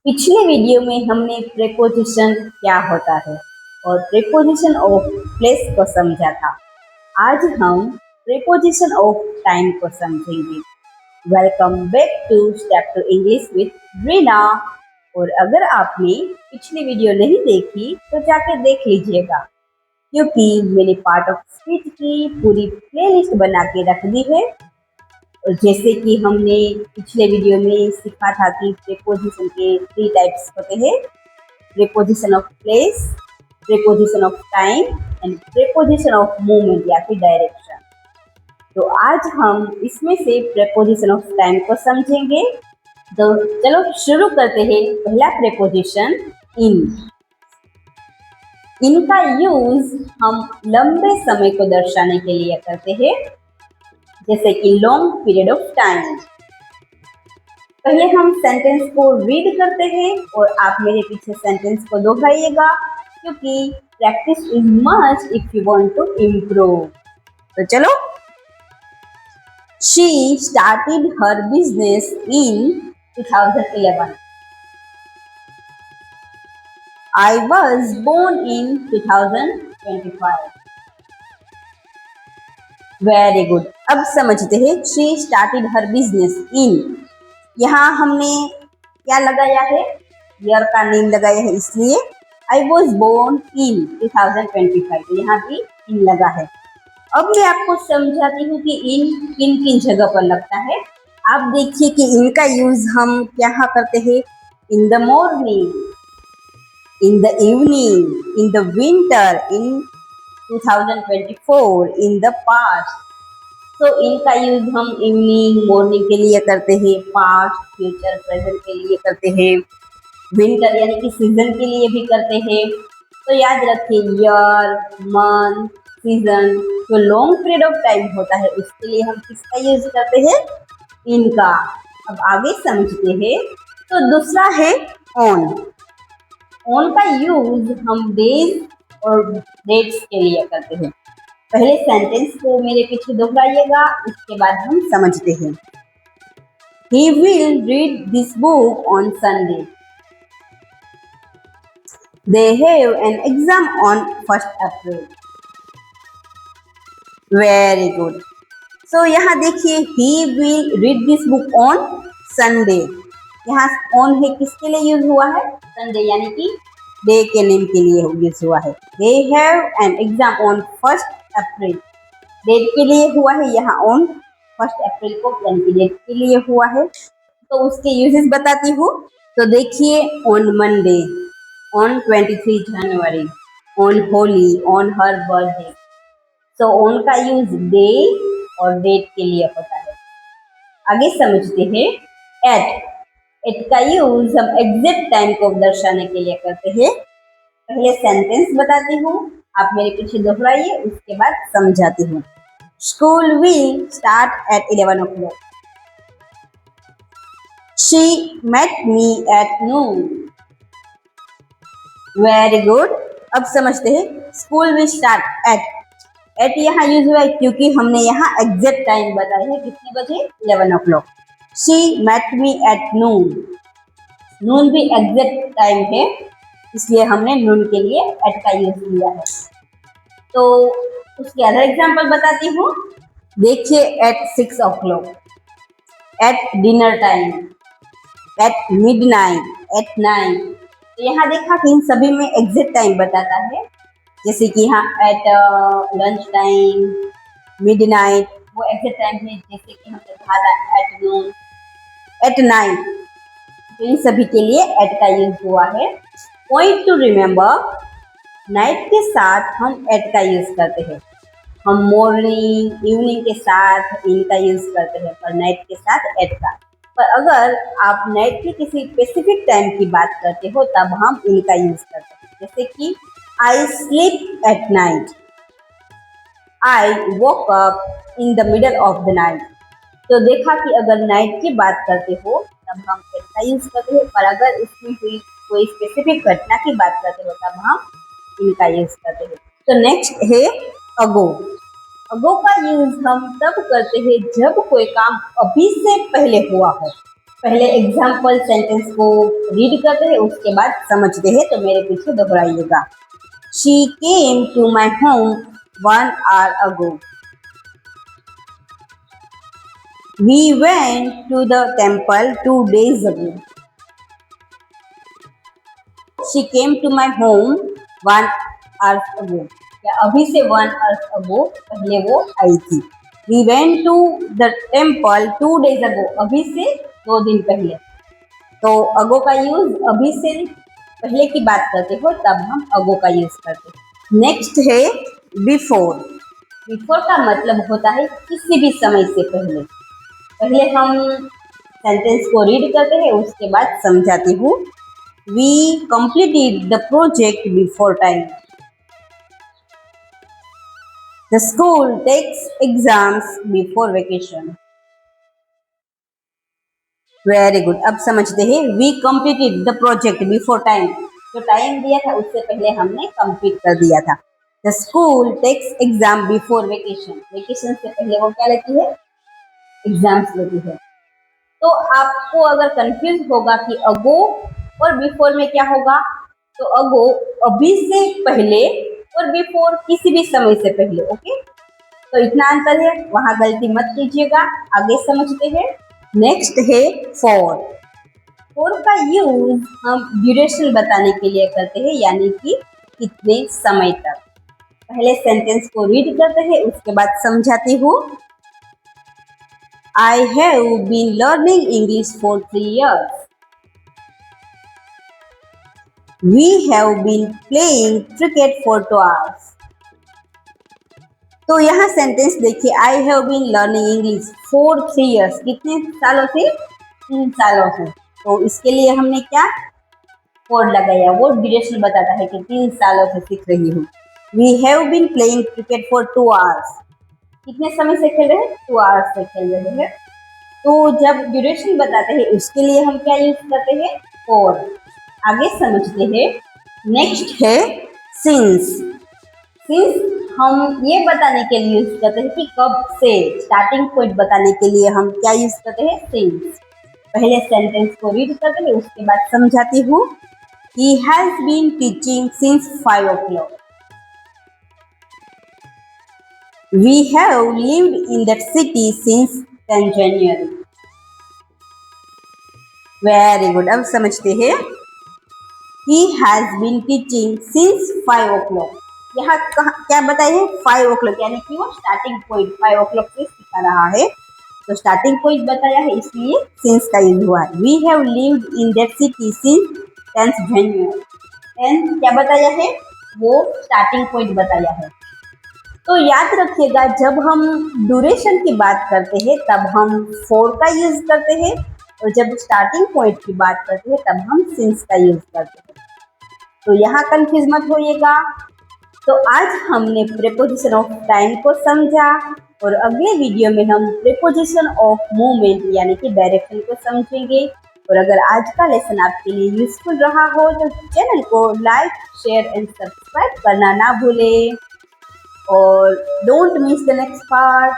पिछले वीडियो में हमने प्रेपोजिशन क्या होता है और प्रेपोजिशन ऑफ प्लेस को समझा था। आज हम प्रेपोजिशन ऑफ टाइम को समझेंगे। Welcome back to step to English with Reena. और अगर आपने पिछली वीडियो नहीं देखी तो जाकर देख लीजिएगा, क्योंकि मैंने पार्ट ऑफ स्पीच की पूरी प्लेलिस्ट बना के रख दी है। और जैसे कि हमने पिछले वीडियो में सीखा था कि प्रेपोजिशन के 3 टाइप्स होते हैं, preposition of place, preposition of time and preposition of movement या फिर डायरेक्शन। तो आज हम इसमें से प्रेपोजिशन ऑफ टाइम को समझेंगे। तो चलो शुरू करते हैं। पहला प्रेपोजिशन इन। इनका यूज हम लंबे समय को दर्शाने के लिए करते हैं, जैसे कि लॉन्ग पीरियड ऑफ टाइम। पहले हम सेंटेंस को रीड करते हैं और आप मेरे पीछे सेंटेंस को दोहराइएगा, क्योंकि practice is must if you want to improve. तो चलो। She started her business in 2011। I was born in 2025. Very good. अब समझते हैं। She started her business in. यहाँ हमने क्या लगाया है? ईयर का नेम लगाया है, इसलिए आई वॉज बोर्न इन 2025। तो यहाँ भी इन लगा है। अब मैं आपको समझाती हूँ कि इन किन किन जगह पर लगता है। आप देखिए कि इनका यूज हम क्या करते हैं? In the morning, in the evening, in the winter, in 2024, in the past। तो इनका यूज हम इवनिंग, मॉर्निंग के लिए करते हैं, पास्ट, फ्यूचर, प्रेजेंट के लिए करते हैं, विंटर यानी कि सीजन के लिए भी करते हैं। तो याद रखिए, ईयर, मंथ, सीजन जो लॉन्ग पीरियड ऑफ टाइम होता है उसके लिए हम किसका यूज करते हैं? इनका। अब आगे समझते हैं। तो दूसरा है ऑन। ऑन का यूज हम डेज और डेट्स के लिए करते हैं। पहले सेंटेंस को मेरे पीछे दोहराइएगा, उसके बाद हम समझते हैं। He will read this book on Sunday. They have an exam on 1st April. Very good. So यहाँ देखिए, he will read this book on Sunday। यहाँ on है किसके लिए यूज हुआ है? Sunday यानी कि डे के नेम के लिए यूज हुआ है। They have an exam on 1st April। Date के लिए हुआ है यहाँ ऑन 1st April को, यानी कि डेट के लिए हुआ है। तो उसके यूजेस बताती हूँ। तो देखिए, on Monday, on 23 January, on Holi, on her birthday. तो ऑन का यूज डे और डेट के लिए होता है। आगे समझते हैं। एट का यूज हम एग्जैक्ट टाइम को दर्शाने के लिए करते हैं। पहले सेंटेंस बताती हूँ, आप मेरे पीछे दोहराइए, उसके बाद समझाती हूँ। School will start at 11 o'clock। She met me at noon. Very good. अब समझते हैं। स्कूल विल स्टार्ट एट यहाँ यूज हुआ है क्योंकि हमने यहाँ एग्जैक्ट टाइम बताया है। कितने बजे? 11 o'clock। She met me at noon. Noon भी एग्जैक्ट टाइम है, इसलिए हमने नून के लिए एट का यूज किया है। तो उसके अदर एग्जाम्पल बताती हूँ। देखिए, at 6 o'clock, at dinner time, at midnight, at 9। तो यहाँ देखा कि इन सभी में एग्जैक्ट टाइम बताता है। जैसे कि यहाँ एट लंच टाइम, मिडनाइट वो एग्जैक्ट टाइम है। जैसे कि हमने कहा था एट नून, एट 9। तो इन सभी के लिए एट का यूज हुआ है। पॉइंट टू रिमेम्बर, नाइट के साथ हम एट का यूज करते हैं। हम मॉर्निंग, इवनिंग के साथ इन का यूज करते हैं, पर नाइट के साथ एट का। पर अगर आप नाइट के किसी स्पेसिफिक टाइम की बात करते हो तब हम इन का यूज करते हैं। जैसे कि I sleep at night, I woke up in the middle of the night. तो देखा कि अगर नाइट की बात करते हो तब हम एट का यूज करते हैं, पर अगर इसमें हुई कोई स्पेसिफिक घटना की बात करते हो तब हम इनका यूज करते हैं। तो नेक्स्ट है अगो। अगो का यूज हम तब करते हैं जब कोई काम अभी से पहले हुआ हो। पहले एग्जाम्पल सेंटेंस को रीड करते हैं, उसके बाद समझते हैं, तो मेरे पीछे दोहराइएगा। She came to my home 1 hour ago. We went to the temple 2 days ago. She came to my home 1 hour ago. या अभी से 1 hour ago पहले वो आई थी। We went to the temple 2 days ago. अभी से 2 दिन पहले। तो अगो का यूज अभी से पहले की बात करते हो तब हम अगो का यूज करते हैं। नेक्स्ट है बिफोर। बिफोर का मतलब होता है किसी भी समय से पहले। पहले हम सेंटेंस को रीड करते हैं, उसके बाद समझाती हूँ। We completed the project before time. The school takes exams before vacation. Very good. अब समझते हैं। We completed the project before time. जो टाइम दिया था उससे पहले हमने कंप्लीट कर दिया था। The school takes exam before vacation. Vacation से पहले वो क्या लेती है? एग्जाम्स लेती है। तो आपको अगर कंफ्यूज होगा कि अगो और बिफोर में क्या होगा, तो अगो अभी से पहले और बिफोर किसी भी समय से पहले। ओके, तो इतना अंतर है, वहां गलती मत कीजिएगा। आगे समझते हैं। नेक्स्ट है फॉर। फॉर का यूज हम ड्यूरेशन बताने के लिए करते हैं, यानी कि कितने समय तक। पहले सेंटेंस को रीड करते हैं, उसके बाद समझाती हूँ। I have been learning English for 3 years. We have been playing cricket for 2 hours. तो यहाँ सेंटेंस देखिए, I have been learning English for 3 years. कितने सालों से? 3 सालों से। तो इसके लिए हमने क्या फॉर लगाया, वो ड्यूरेशन बताता है कि 3 सालों से सीख रही हूँ। We have been playing cricket for 2 hours. कितने समय से खेल रहे हैं? 2 hours से खेल रहे हैं। तो जब ड्यूरेशन बताते हैं उसके लिए हम क्या यूज करते हैं? फॉर। आगे समझते हैं। नेक्स्ट है सिंस। सिंस हम ये बताने के लिए यूज करते हैं कि कब से, स्टार्टिंग पॉइंट बताने के लिए हम क्या यूज करते हैं? सिंस। पहले सेंटेंस को रीड करते हैं, उसके बाद समझाती हूँ। He has been teaching since 5 o'clock. We have lived in that city since 10 January. Very good. अब समझते हैं। He has been teaching since 5 o'clock. यहाँ क्या बताइए? 5 o'clock, यानी कि वो स्टार्टिंग पॉइंट 5 o'clock से सिखा रहा है। तो स्टार्टिंग पॉइंट बताया है, इसलिए सिंस का यूज हुआ है। We have lived in that city since 10th January. 10 क्या बताया है? वो स्टार्टिंग पॉइंट बताया है। तो याद रखिएगा, जब हम ड्यूरेशन की बात करते हैं तब हम फॉर का यूज करते हैं, और जब स्टार्टिंग पॉइंट की बात करते हैं तब हम सिंस का यूज करते हैं। तो यहाँ कंफ्यूज मत होइएगा। तो आज हमने प्रीपोजिशन ऑफ टाइम को समझा, और अगले वीडियो में हम प्रीपोजिशन ऑफ मूवमेंट यानी कि डायरेक्शन को समझेंगे। और अगर आज का लेसन आपके लिए यूजफुल रहा हो तो चैनल को लाइक, शेयर एंड सब्सक्राइब करना ना भूलें, और don't miss the next part.